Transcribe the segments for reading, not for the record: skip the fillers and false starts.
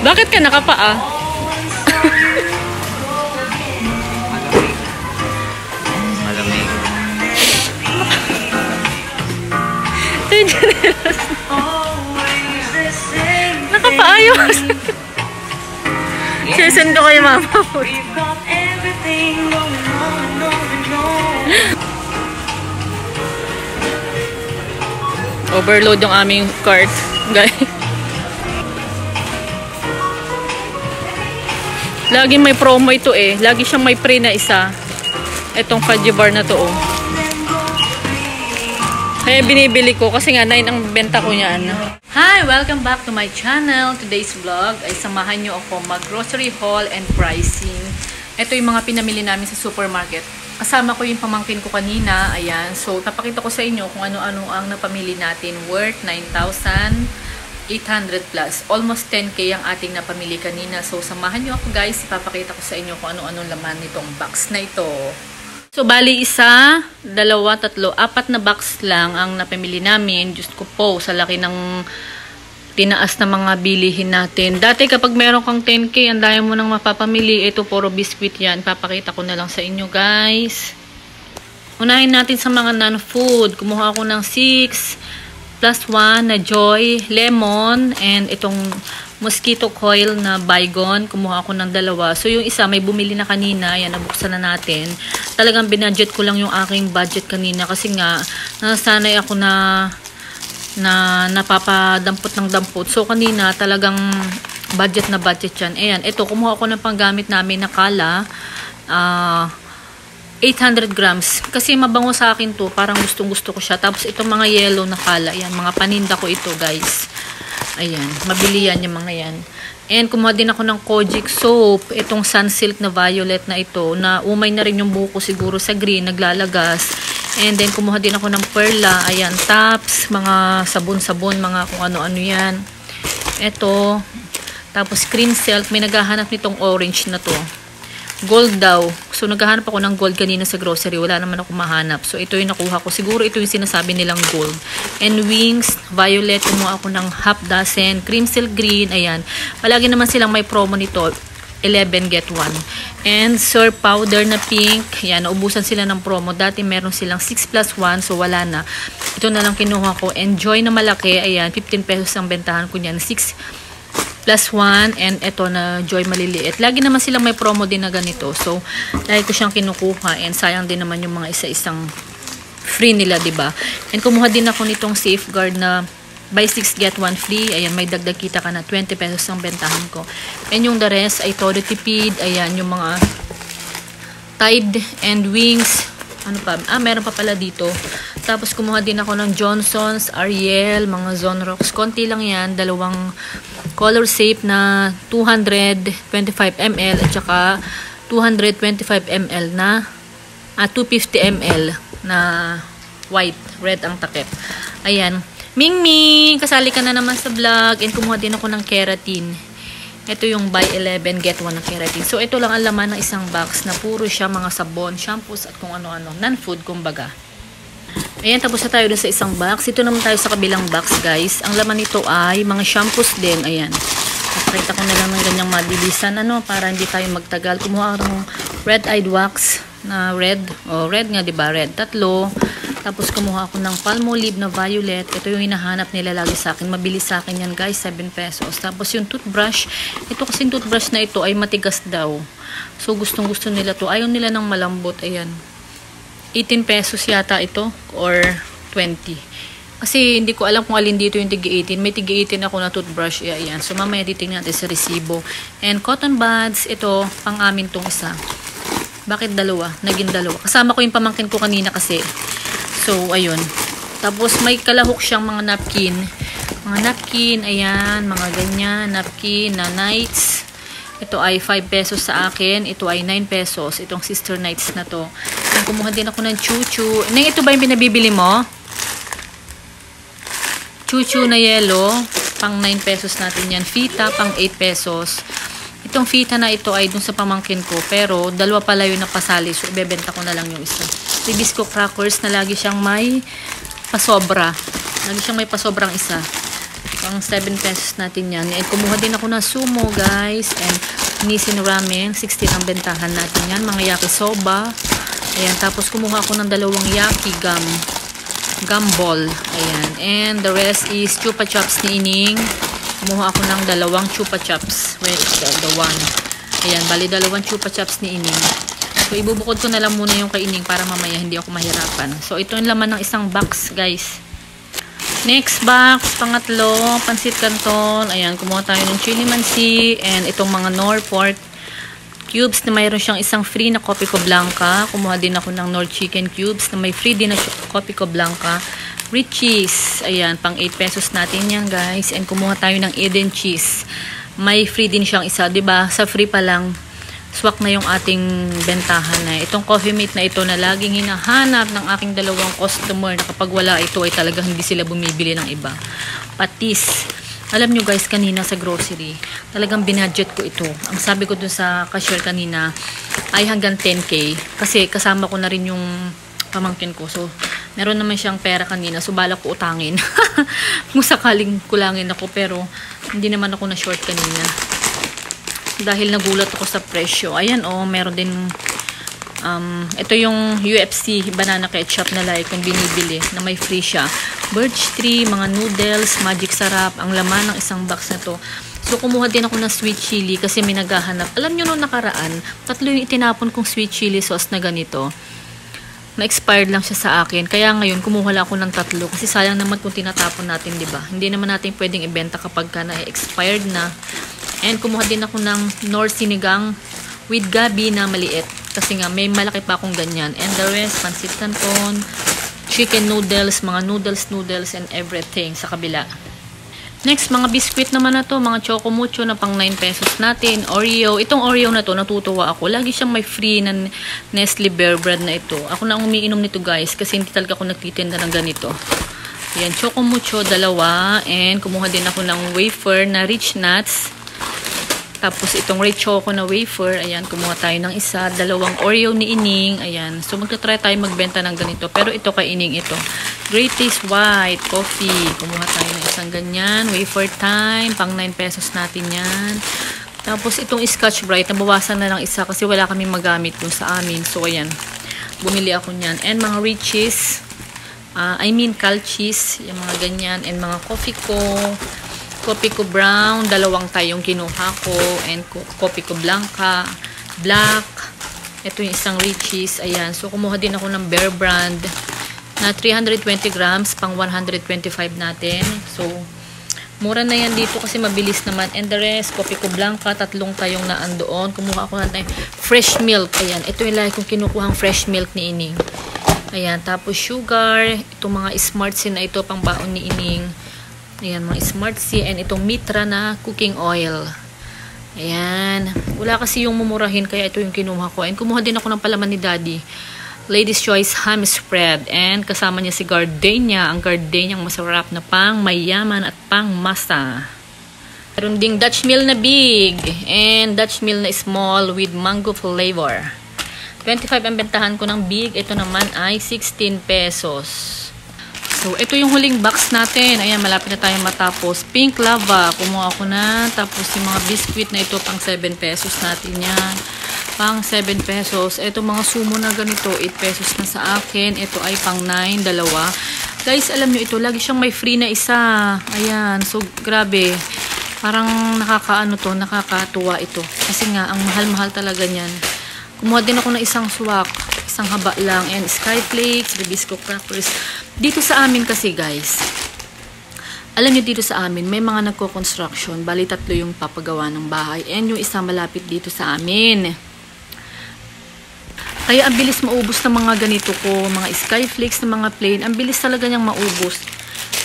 Bakit ka nakapaa? Malamig. Nakapaayos. Sisend ko kay mama mo. Overload yung aming cart, guys. Lagi may promo ito eh. Lagi siyang may free na isa. Itong fudgy bar na to oh. Kaya binibili ko kasi nga 9 ang benta ko niyan. Hi! Welcome back to my channel. Today's vlog ay samahan nyo ako mag-grocery haul and pricing. Ito yung mga pinamili namin sa supermarket. Kasama ko yung pamangkin ko kanina. Ayan. So, tapakita ko sa inyo kung ano-ano ang napamili natin. Worth 9,800 plus. Almost 10K ang ating napamili kanina. So, samahan nyo ako guys. Ipapakita ko sa inyo kung ano-anong laman nitong box na ito. So, bali isa, dalawa, tatlo, 4 na box lang ang napamili namin. Diyos ko po, sa laki ng tinaas na mga bilihin natin. Dati kapag meron kang 10K, ang daya mo nang mapapamili. Ito, puro biscuit yan. Papakita ko na lang sa inyo, guys. Unahin natin sa mga non-food. Kumuha ako ng 6 plus 1 na Joy, lemon, and itong mosquito coil na Baygon. Kumuha ako ng 2. So, yung isa, may bumili na kanina. Yan, nabuksan na natin. Talagang binudget ko lang yung aking budget kanina kasi nga, nasanay ako na napapadampot ng dampot. So, kanina, talagang budget na budget yan. Ayan, ito, kumuha ako ng panggamit namin na kala. 800 grams. Kasi mabango sa akin to. Parang gustong-gusto ko siya. Tapos, itong mga yellow na kala. Ayan, mga paninda ko ito, guys. Ayan, mabili yan yung mga yan. And kumuha din ako ng Kojic soap. Itong Sunsilk na violet na ito. Na umay na rin yung buko siguro sa green. Naglalagas. And then kumuha din ako ng Perla. Ayan, tops. Mga sabon-sabon. Mga kung ano-ano yan. Ito. Tapos cream silk. May naghahanap nitong orange na to. Gold daw. So, naghahanap ako ng gold kanina sa grocery. Wala naman ako mahanap. So, ito yung nakuha ko. Siguro ito yung sinasabi nilang gold. And wings, violet. Kumuha ako ng half dozen. Cream silk green. Ayan. Palagi naman silang may promo nito. 11 get 1. And Sur powder na pink. Ayan. Naubusan sila ng promo. Dati meron silang 6 plus 1. So, wala na. Ito na lang kinuha ko. And Joy na malaki. Ayan. 15 pesos ang bentahan ko niyan. 6 plus 1, and ito na Joy maliliit. Lagi naman silang may promo din na ganito. So, lagi ko siyang kinukuha, and sayang din naman yung mga isa-isang free nila, diba? And kumuha din ako nitong Safeguard na buy 6 get 1 free. Ayan, may dagdag kita ka na 20 pesos ang bentahan ko. And yung the rest ay todo tipid. Ayan, yung mga Tide and Wings. Ano pa? Meron pa pala dito. Tapos kumuha din ako ng Johnson's, Ariel, mga Zonrox. Konti lang yan. 2 color safe na 225 ml at saka 225 ml na 250 ml na white, red ang takip. Ayan. Ming, kasali ka na naman sa vlog. And kumuha din ako ng keratin. Ito yung buy 11 get 1 na keratin. So ito lang ang laman ng isang box na puro siya mga sabon, shampoos at kung ano-ano. Non-food kumbaga. Ayan, tapos na tayo dun sa isang box. Ito naman tayo sa kabilang box, guys. Ang laman nito ay mga shampoos din. Ayan. Napakita ko na lang ng ganyang mabilisan, para hindi tayo magtagal. Kumuha ng red eyed wax na red. O, red nga, diba? Red. 3. Tapos kumuha ako ng Palmolive na violet. Ito yung hinahanap nila lagi sa akin. Mabilis sa akin yan, guys. 7 pesos. Tapos yung toothbrush. Ito kasing toothbrush na ito ay matigas daw. So, gustong-gusto nila to. Ayaw nila ng malambot. Ayan. 18 pesos yata ito or 20. Kasi hindi ko alam kung alin dito yung tigi-18. May tigi-18 ako na toothbrush. Ayan. So, mamaya titingnan natin sa resibo. And cotton buds. Ito, pang amin tong isa. Bakit 2? Naging 2. Kasama ko yung pamangkin ko kanina kasi. So, ayun. Tapos, may kalahok siyang mga napkin. Mga napkin, ayan. Mga ganyan. Napkin na nights. Ito ay 5 pesos sa akin. Ito ay 9 pesos. Itong sister nights na to. And kumuha din ako ng chuchu. Nang ito ba yung pinabibili mo? Chuchu na yellow. Pang 9 pesos natin yan. Fita, pang 8 pesos. Itong fita na ito ay dun sa pamangkin ko. Pero, 2 pala yung napasali. So, ibebenta ko na lang yung isa. Ribisco crackers na lagi siyang may pasobra. Lagi siyang may pasobrang isa. Pang 7 pesos natin yan. And kumuha din ako na sumo, guys. And Nissin ramen. 16 ang bentahan natin yan. Mga yakisoba. Ayan. Tapos kumuha ako ng dalawang yaki gumball. Ayan. And the rest is chupa chups ni Ining. Kumuha ako ng dalawang chupa chups. Where is the one? Ayan. Bali, dalawang chupa chups ni Ining. So, ibubukod ko na lang muna yung kay Ining para mamaya hindi ako mahirapan. So, ito yung laman ng isang box, guys. Next box, pangatlo, pansit canton. Ayan, kumuha tayo ng chili mansi and itong mga Knorr pork cubes na mayroon siyang isang free na Copico Blanca. Kumuha din ako ng Knorr chicken cubes na may free din na Copico Blanca. Rich cheese. Ayan, pang 8 pesos natin yan, guys. And kumuha tayo ng Eden cheese. May free din siyang isa, 'di ba? Sa free pa lang, swak na yung ating bentahan na. Itong Coffee Mate na ito na laging hinahanap ng aking dalawang customer na kapag wala ito ay talagang hindi sila bumibili ng iba. Patis. Alam nyo guys, kanina sa grocery, talagang binudget ko ito. Ang sabi ko dun sa cashier kanina ay hanggang 10K. Kasi kasama ko na rin yung pamangkin ko. So, meron naman siyang pera kanina. So, balak ko utangin. Kung sakaling kulangin ako. Pero, hindi naman ako na short kanina. Dahil nagulat ako sa presyo. Ayan meron din ito yung UFC banana ketchup na like kung binibili na may free siya. Birch tree, mga noodles, magic sarap, ang laman ng isang box na to. So kumuha din ako ng sweet chili kasi may naghahanap. Alam nyo nung nakaraan, 3 yung itinapon kong sweet chili sauce na ganito. Na-expired lang siya sa akin. Kaya ngayon kumuha lang ako ng 3 kasi sayang naman kung tinatapon natin, 'di ba? Hindi naman natin pwedeng ibenta kapag na-expired na. And kumuha din ako ng Knorr sinigang with gabi na maliit. Kasi nga, may malaki pa akong ganyan. And the rest, pansit canton, chicken noodles, mga noodles, and everything sa kabila. Next, mga biscuit naman na to. Mga Choco Mucho na pang 9 pesos natin. Oreo. Itong Oreo na to, natutuwa ako. Lagi siyang may free na Nestle Bear Bread na ito. Ako na ang umiinom nito guys. Kasi hindi talaga ako nagtitinda ng ganito. Yan, Choco Mucho, 2. And kumuha din ako ng wafer na Rich Nuts. Tapos itong Ray Choco na wafer, ayan, kumuha tayo ng isa, 2 Oreo ni Ining, ayan. So magta-try tayo magbenta ng ganito, pero ito kay Ining ito. Great Taste White Coffee, kumuha tayo ng isang ganyan, wafer time, pang 9 pesos natin yan. Tapos itong Scotch Brite, nabawasan na lang isa kasi wala kaming magamit dun sa amin. So ayan, bumili ako niyan. And mga Riches, Cal cheese, yung mga ganyan, and mga Copico Brown, 2 tayong kinuha ko, and Copico Blanca, Black, ito yung isang Riches, ayan. So, kumuha din ako ng Bear Brand na 320 grams, pang 125 natin. So, mura na yan dito kasi mabilis naman. And the rest, Copico Blanca, 3 tayong naandoon. Kumuha ako ng fresh milk, ayan. Ito yung lagi kong kinukuhang fresh milk ni Ining. Ayan, tapos sugar, itong mga Smart Sea na ito, pang baon ni Ining. Ayan, mga Smart Sea, and itong Mitra na cooking oil. Ayan. Wala kasi yung mumurahin, kaya ito yung kinuha ko. And kumuha din ako ng palaman ni Daddy. Ladies Choice Ham Spread. And kasama niya si Gardenia. Ang Gardenia ang masarap na pang mayaman at pang masa. Meron ding Dutch Mill na big. And Dutch Mill na small with mango flavor. 25 ang bentahan ko ng big. Ito naman ay 16 pesos. So, ito yung huling box natin. Ayan, malapit na tayo matapos. Pink lava. Kumuha ako na. Tapos, yung mga biscuit na ito, pang 7 pesos natin yan. Pang 7 pesos. Ito, mga sumo na ganito, 8 pesos na sa akin. Ito ay pang 9, 2. Guys, alam nyo ito, lagi siyang may free na isa. Ayan. So, grabe. Parang nakakatuwa ito. Kasi nga, ang mahal-mahal talaga niyan. Kumuha din ako ng isang swak. Isang haba lang. And Skyflakes, Ribisco crackers. Dito sa amin kasi guys, alam nyo dito sa amin, may mga nagko-construction. Bali 3 yung papagawa ng bahay. And yung isa malapit dito sa amin. Kaya ang bilis maubos ng mga ganito ko. Mga Skyflakes na mga plain. Ang bilis talaga niyang maubos.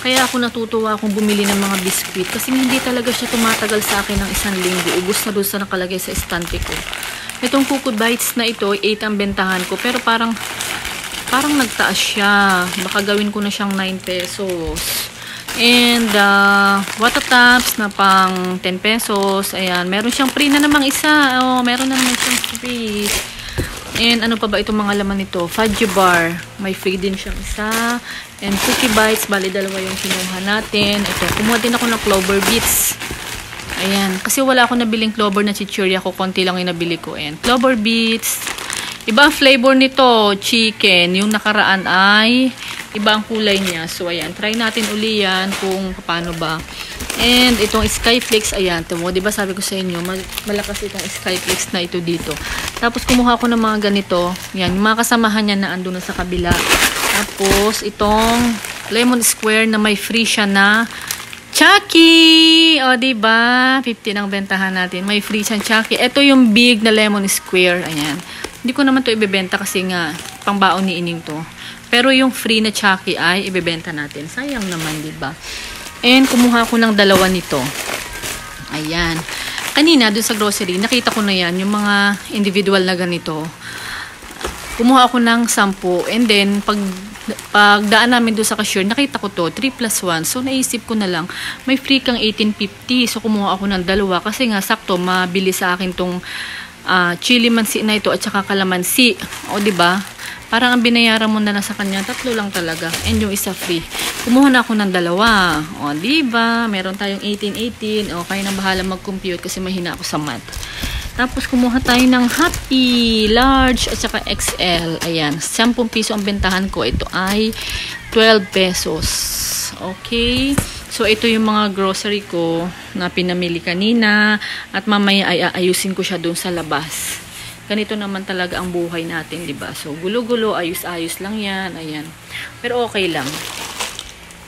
Kaya ako natutuwa akong bumili ng mga biscuit. Kasi hindi talaga siya tumatagal sa akin ng 1 linggo. Ubus na doon sa nakalagay sa estante ko. Itong Coco Bites na ito, 8 ang bentahan ko. Pero parang nagtaas siya. Baka gawin ko na siyang 9 pesos. And, Watatops na pang 10 pesos. Ayan, meron siyang free na namang isa. Oh, meron na namang siyang free. And ano pa ba itong mga laman nito? Fudge bar. May free din siyang isa. And cookie bites. Bali, dalawa yung kinuha natin. Ito, kumuha din ako ng clover bits. Ayan. Kasi wala ako nabiling clover na chichirya ko. Konti lang yung nabili ko. Ayan. Clover bits. Iba ang flavor nito. Chicken. Yung nakaraan ay iba ang kulay niya. So, ayan. Try natin uli yan kung paano ba. And itong Skyflakes, ayan, tamo, 'di ba sabi ko sa inyo, malakas itong Skyflakes na ito dito. Tapos kumuha ko ng mga ganito. Yan, yung mga kasamahan niya na andun na sa kabila. Tapos itong lemon square na may free siya na Chucky. O, 'di ba? 50 ang bentahan natin. May free siyang Chucky. Ito yung big na lemon square. Ayan. Hindi ko naman 'to ibebenta kasi nga pangbaon ni Ining 'to. Pero yung free na Chucky ay ibebenta natin. Sayang naman, 'di ba? And kumuha ko ng dalawa nito. Ayan. Kanina, doon sa grocery, nakita ko na yan, yung mga individual na ganito. Kumuha ako ng 10. And then, pag daan namin doon sa cashier, nakita ko to, 3+1. So, naisip ko na lang, may free kang 18.50. So, kumuha ako ng dalawa. Kasi nga, sakto, mabili sa akin tong chili mansi na ito at saka kalamansi. O, diba? Parang ang binayaran mo na lang sa kanya, 3 lang talaga. And yung isa free. Kumuha na ako ng dalawa. O, diba? Meron tayong 18. O, kaya na bahala mag-compute kasi mahina ako sa math. Tapos, kumuha tayo ng Happy, Large, at saka XL. Ayan. 10 piso ang bentahan ko. Ito ay 12 pesos. Okay. So, ito yung mga grocery ko na pinamili kanina. At mamaya ay ayusin ko siya doon sa labas. Ganito naman talaga ang buhay natin, diba? So, gulo-gulo, ayos-ayos lang yan. Ayan. Pero okay lang.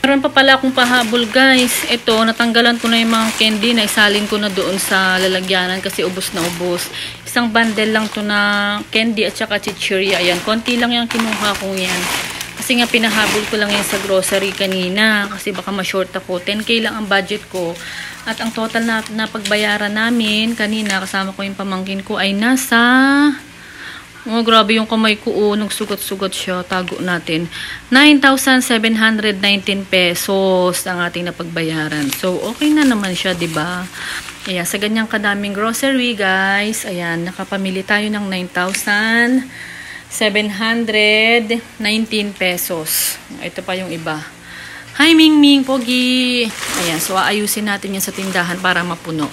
Meron pa pala akong pahabol, guys. Ito, natanggalan ko na yung mga candy na isalin ko na doon sa lalagyanan kasi ubos na ubos. Isang bundle lang to na candy at saka chichirya. Ayan, konti lang yung kinuha ko yan. Kasi nga pinahabol ko lang yan sa grocery kanina. Kasi baka ma-short ako. 10K lang ang budget ko. At ang total na pagbayaran namin kanina, kasama ko yung pamangkin ko, ay nasa... Oh, grabe yung kamay ko. Oh, nagsugat-sugat siya. Tago natin. 9,719 pesos ang ating napagbayaran. So, okay na naman siya, diba? Ayan, sa ganyang kadaming grocery, guys. Ayan, nakapamili tayo ng 9,719 pesos. Ito pa yung iba. Hi, Mingming, Pogi. Ayan, so aayusin natin yan sa tindahan para mapuno.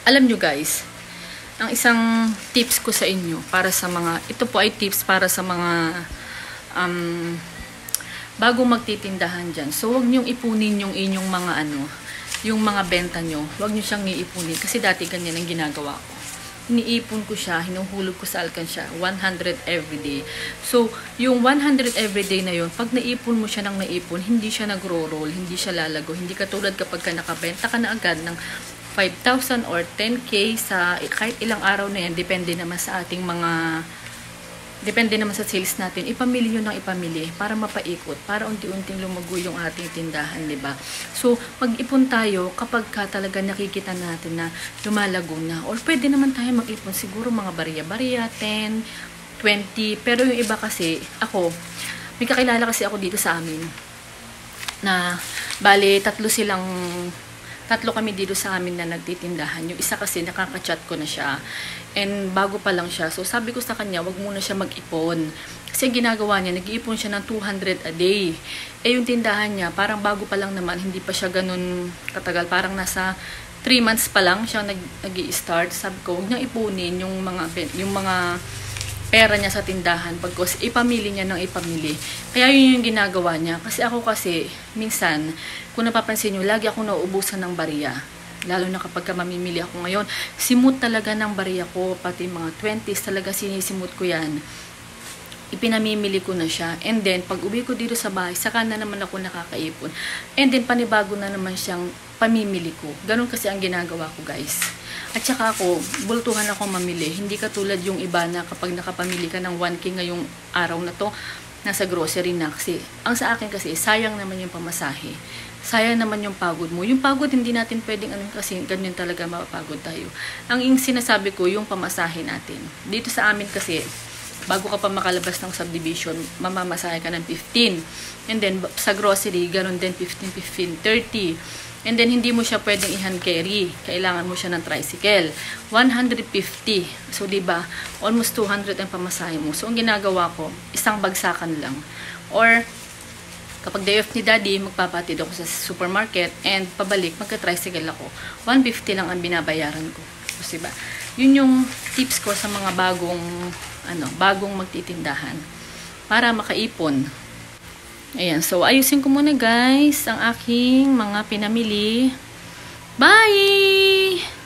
Alam nyo, guys, ang isang tips ko sa inyo para sa mga, ito po ay tips para sa mga bago magtitindahan dyan. So, wag nyong ipunin yung inyong mga yung mga benta nyo. Wag nyo siyang iipunin kasi dati ganyan ang ginagawa ko. Iniipon ko siya, hinuhulog ko sa alkansya, 100 everyday. So, yung 100 everyday na yun, pag naipon mo siya ng naipon, hindi siya nagro-roll, hindi siya lalago. Hindi katulad kapag ka nakabenta ka na agad ng 5,000 or 10K sa kahit ilang araw na yan, depende naman sa ating mga, depende naman sa sales natin. Ipamili yun ng ipamili para mapaikot, para unti-unting lumago yung ating tindahan, diba? So, mag-ipon tayo kapag ka talaga nakikita natin na lumalago na. Or pwede naman tayo mag-ipon siguro mga bariya-bariya, 10, 20. Pero yung iba kasi, ako, may kakilala kasi ako dito sa amin na, bale, tatlo kami dito sa amin na nagtitindahan. Yung isa kasi nakaka-chat ko na siya. And bago pa lang siya. So sabi ko sa kanya, wag muna siya mag-ipon. Kasi ginagawa niya, nag-iipon siya ng 200 a day. Eh yung tindahan niya, parang bago pa lang naman, hindi pa siya ganun katagal. Parang nasa 3 months pa lang siya nag-i-start. Sabi ko, huwag niyang ipunin yung mga pera niya sa tindahan pagkos ipamili niya ng ipamili. Kaya yun yung ginagawa niya. Kasi ako kasi, minsan, kung napapansin niyo, lagi ako nauubusan ng bariya. Lalo na kapag mamimili ako ngayon. Simut talaga ng bariya ko, pati mga 20s talaga sinisimut ko yan. Ipinamimili ko na siya. And then, pag uwi ko dito sa bahay, saka na naman ako nakakaipon. And then, panibago na naman siyang pamimili ko. Ganun kasi ang ginagawa ko, guys. At saka ako, bultuhan ako mamili. Hindi katulad yung iba na kapag nakapamili ka ng 1K ngayong araw na to, nasa grocery na. Kasi, ang sa akin kasi, sayang naman yung pamasahe. Sayang naman yung pagod mo. Yung pagod, hindi natin pwedeng kasi ganyan talaga mapapagod tayo. Ang sinasabi ko, yung pamasahe natin. Dito sa amin kasi, bago ka pa makalabas ng subdivision, mamamasahe ka ng 15. And then, sa grocery, ganun din 15, 15, 30. And then, hindi mo siya pwedeng i-hand carry. Kailangan mo siya ng tricycle. 150. So, diba, almost 200 ang pamasahe mo. So, ang ginagawa ko, isang bagsakan lang. Or, kapag day off ni Daddy, magpapatid ako sa supermarket and pabalik, magka-tricycle ako. 150 lang ang binabayaran ko. So, diba? Yun yung tips ko sa mga bagong magtitindahan. Para makaipon. Ayan. So, ayusin ko muna guys ang aking mga pinamili. Bye!